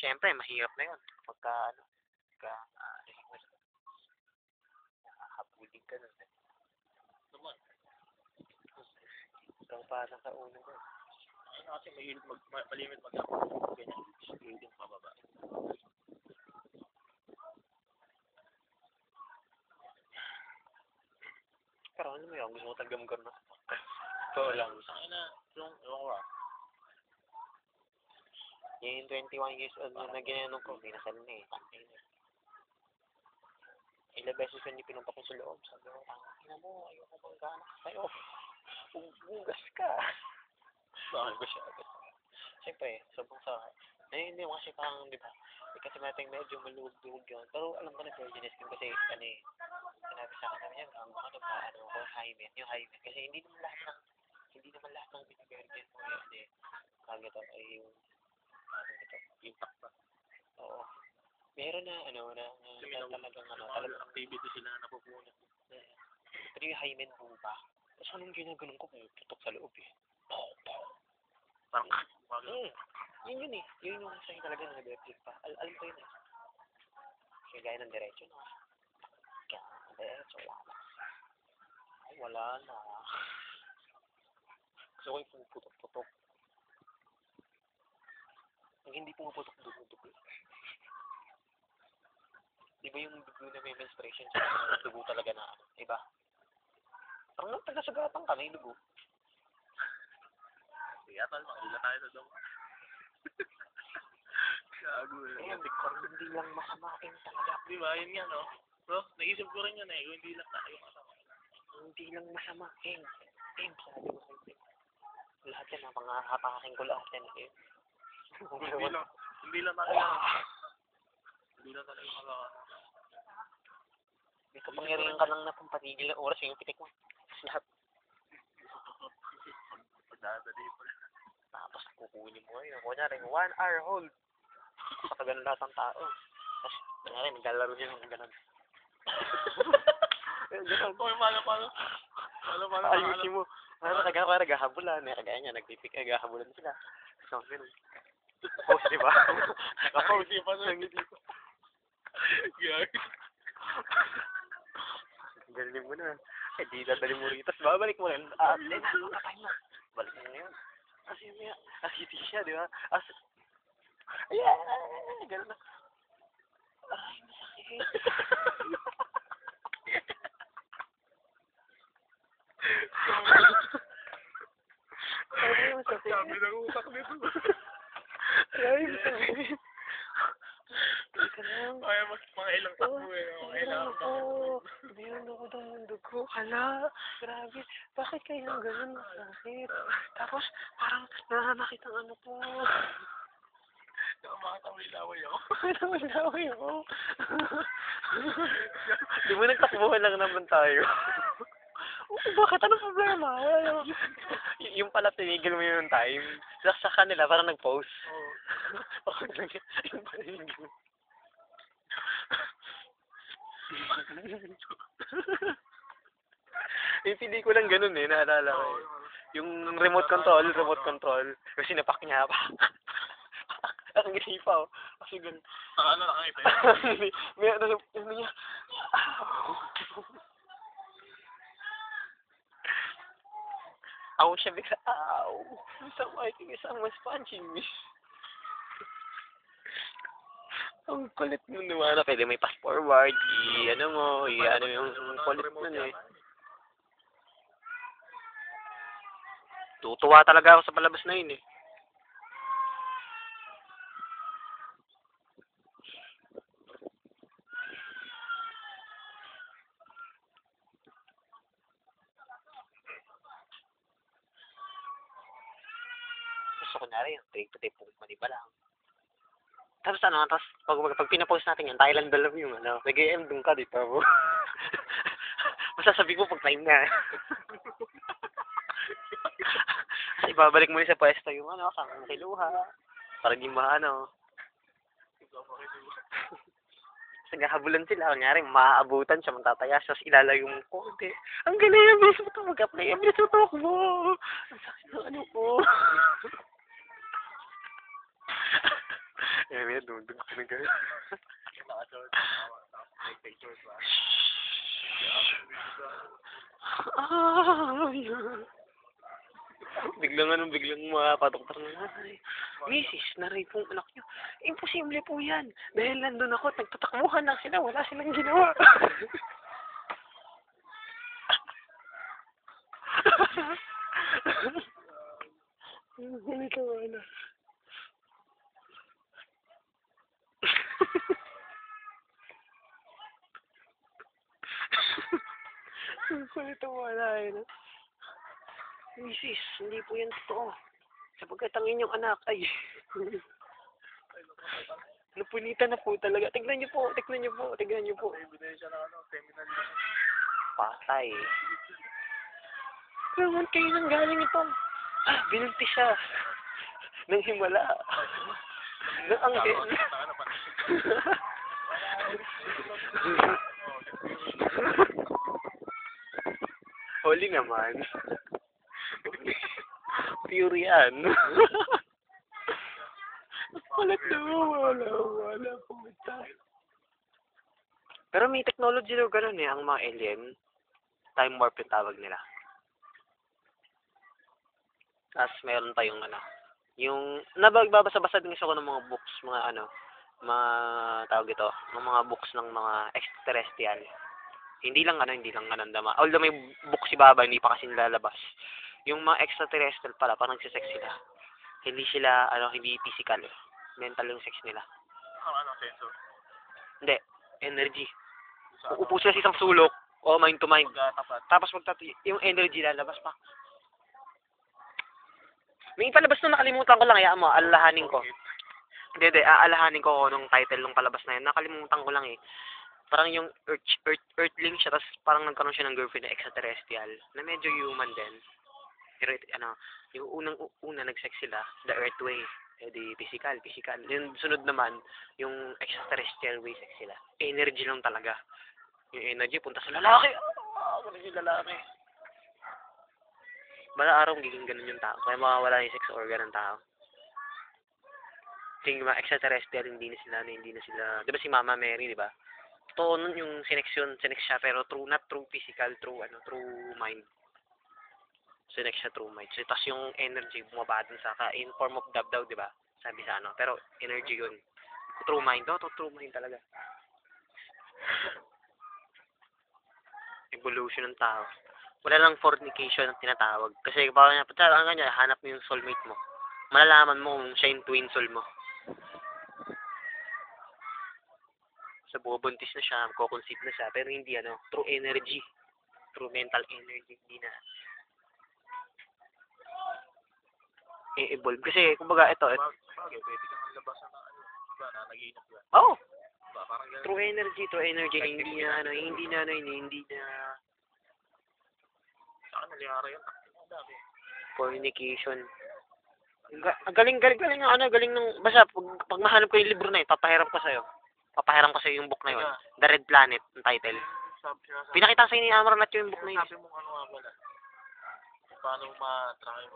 syempre, mahirap na yun. Pagka, ano, pagka, habulin ka nun. Naman. Ikaw parang sa ulo ko. Ano kasi mahilig malimit ganyan. Mahilig yung pababa. Pero ano mo yun, gusto mo tagamgam na. Ito lang. Saan na, yung, ewan ko Yung 21 years old na ginanong ko, binasal na eh. Ilang beses ko hindi pinuntok sa loob. Sabi ko, ina mo, ayoko bang ganak sa'yo. Bugas ka. Bakit ko siya agad. Siyempre, sobrang sa hindi mo kasi parang, di ba, kasi natin medyo maluwag-luwag yun. Pero alam ko na virginist yun kasi, sinabi sa akin niya, ano ko, hymen, yung hymen. Kasi hindi naman lahat ng binavirgin mo yun, kagito ay yung, intact pa. Oo. Meron na, talagang activity sila na napupunan. Pero yung hymen mo ba? Tapos anong ginaganon ko, putok sa loob eh. Parang, Yun eh. Yun yung sa'yo talaga na nag-replik pa. Alam ko yun eh. Kaya gaya ng diretso na. Kaya, diretso, wala na. Gusto ko yung pumuputok-putok. Pag hindi pumuputok, dugo-dugo. Diba yung dugo na may menstruation sa dugo talaga na, diba? Parang taga-sugatan ka, may dugo. Kaya tal, makila tayo sa dong. Gago eh. Hindi lang masama talaga. Diba, yun nga no? Bro, naisip ko rin yun eh, kung hindi lang tayo masama. Hindi lang masama, sabi ko sa'yo. Lahat yan, mga hapakin ko lahat yan eh. Hindi lang tayo. Hindi lang tayo makaka. May kapangyarihan ka lang na pampatigil ng oras yung pitik mo. Lahat. Pagdadali pa. Tapos kukunin mo yun. Kunyari, 1 hour hold. Sa ganun lahat ng tao. Tapos, kunyari, naglalaro din ng ganun. Paano? Ayusin mo. Naghahabulan. Kagaya niya, nagpipik. Naghahabulan sila. So, ganun. Pause, di ba? Nakapause pa sa ngiti ko. Galing mo na. Di dadali mo rito. Babalik mo rin. Patay mo. Balik mo na yun. Kasi may asiti siya, di ba? Ganun na. Ay, masakit. Ay, masakit. Sabi ng utak nito. Ay, masakit. Kaya mga ilang takbo eh. Meron ako daw ng dugo. Hala, grabe. Bakit kaya ganun masakit? Tapos, parang nananakit ang ano ko. Makatawilaway ako. Laway ako. Di ba nagtakbuhan lang naman tayo? Bakit? Anong problema? Yung pala tinigil mo yung time. Sa kanila, parang nag-pause. Oo. Yung pala tinigil. Yung pelikulang ganun eh, naalala ko eh. Yung remote control. Kasi napak niya pa. Ang gini pa oh. Kasi ganun. Ano nakakita yun? May ano niya. Aw siya bigla. Aw. Isang mas punching me. Ang kulit mo naman. Pwede may fast forward. Ano yung kulit nun eh. Tutuwa talaga ako sa palabas na yun eh. Gusto ko na rin, tape po maniba lang. Tapos pag pinapost natin yan, tayo lang dalawa yung nag-AM dun ka, di pa mo. Masasabi ko pag time na. Ibabalik mo yun sa pwesto yung saan kiluha. Para di naghahabulan sila. Kunyari, maaabutan siya, matataya siya, tapos ilalayo mo konti. Ang galing yung bilis mo ito mag-apply. Ang bilis mo takbo. Ang sakit ng ano ko. may dudog ka na gano'n. Naka-short. Take short ba? Biglang mapatok-tok na. Ay, misis, naray pong anak nyo. Imposible po yan. Dahil nandun ako, nagtatakbuhan lang sila. Wala silang ginawa. Ganito wala. Ganito wala eh. Misis, hindi po yan totoo. Sapagkat ang inyong anak ay... Napunitan na po talaga. Tignan niyo po. Tignan niyo po. Ebidensya ng seminal. Patay. Naman kayo nang galing ito. Binuntis siya. Nang himala. Nang anghel. Holy naman. Pure yan. Wala pumunta. Pero may technology daw ganun eh, ang mga alien. Time warp yung tawag nila. Tapos meron pa yung yung nagbabasa-basa din ako ng mga books, mga tawag ito, ng mga books ng mga extraterrestrial. Hindi lang dama. Although may book si Baba, hindi pa kasi nilalabas. Yung mga extraterrestrial pala, parang nagsisex sila. Hindi sila, hindi physical. Mental yung sex nila. Sensor? Hindi, energy. Uupo sila sa isang sulok, o mind to mind. Tapos yung energy lalabas pa. May palabas na nakalimutan ko lang, alalahanin ko. Hindi, aalahanin ko nung title nung palabas na yun. Nakalimutan ko lang eh. Parang yung Earthling siya, tapos parang nagkaroon siya ng girlfriend na extraterrestrial, na medyo human din. Pero yung una nag-sex sila, the Earth way, di physical. Yung sunod naman, yung extraterrestrial way sex sila. Energy lang talaga. Yung energy, punta sa lalaki. Ganun yung lalaki. Bala araw giging ganun yung tao. Kaya mawawala yung sex organ ng tao. Yung mga extraterrestrial, hindi na sila, di ba si Mama Mary, di ba? Totoo nun yung sinex siya, pero not true physical, true mind. Sinex siya true mind. So, tas yung energy, bumaba dun sa in form of dab daw, di ba? Sabi sa pero energy yun. True mind, true mind talaga. Evolution ng tao. Wala lang fornication ang tinatawag. Kasi parang hanap mo yung soulmate mo. Malalaman mo kung siya yung twin soul mo. So, bubuntis na siya, magko-conceive na siya, pero hindi true energy. True mental energy, hindi na i-evolve. Kasi, kumbaga, ito. Bagay, pwede ka maglabasan na diba, na nag-iinap ka. Oo. Diba, parang ganun. True energy, hindi na Saan nalihara yun? Ang dami. fornication. Galing ng, basta, pag mahanap ko yung libro na yun, papahiram ko sa'yo yung book na yun. The Red Planet, ang title. Pinakita sa'yo ni Amar Natyo yung book na yun. Sabi mo nga pala. Paano ma-track yung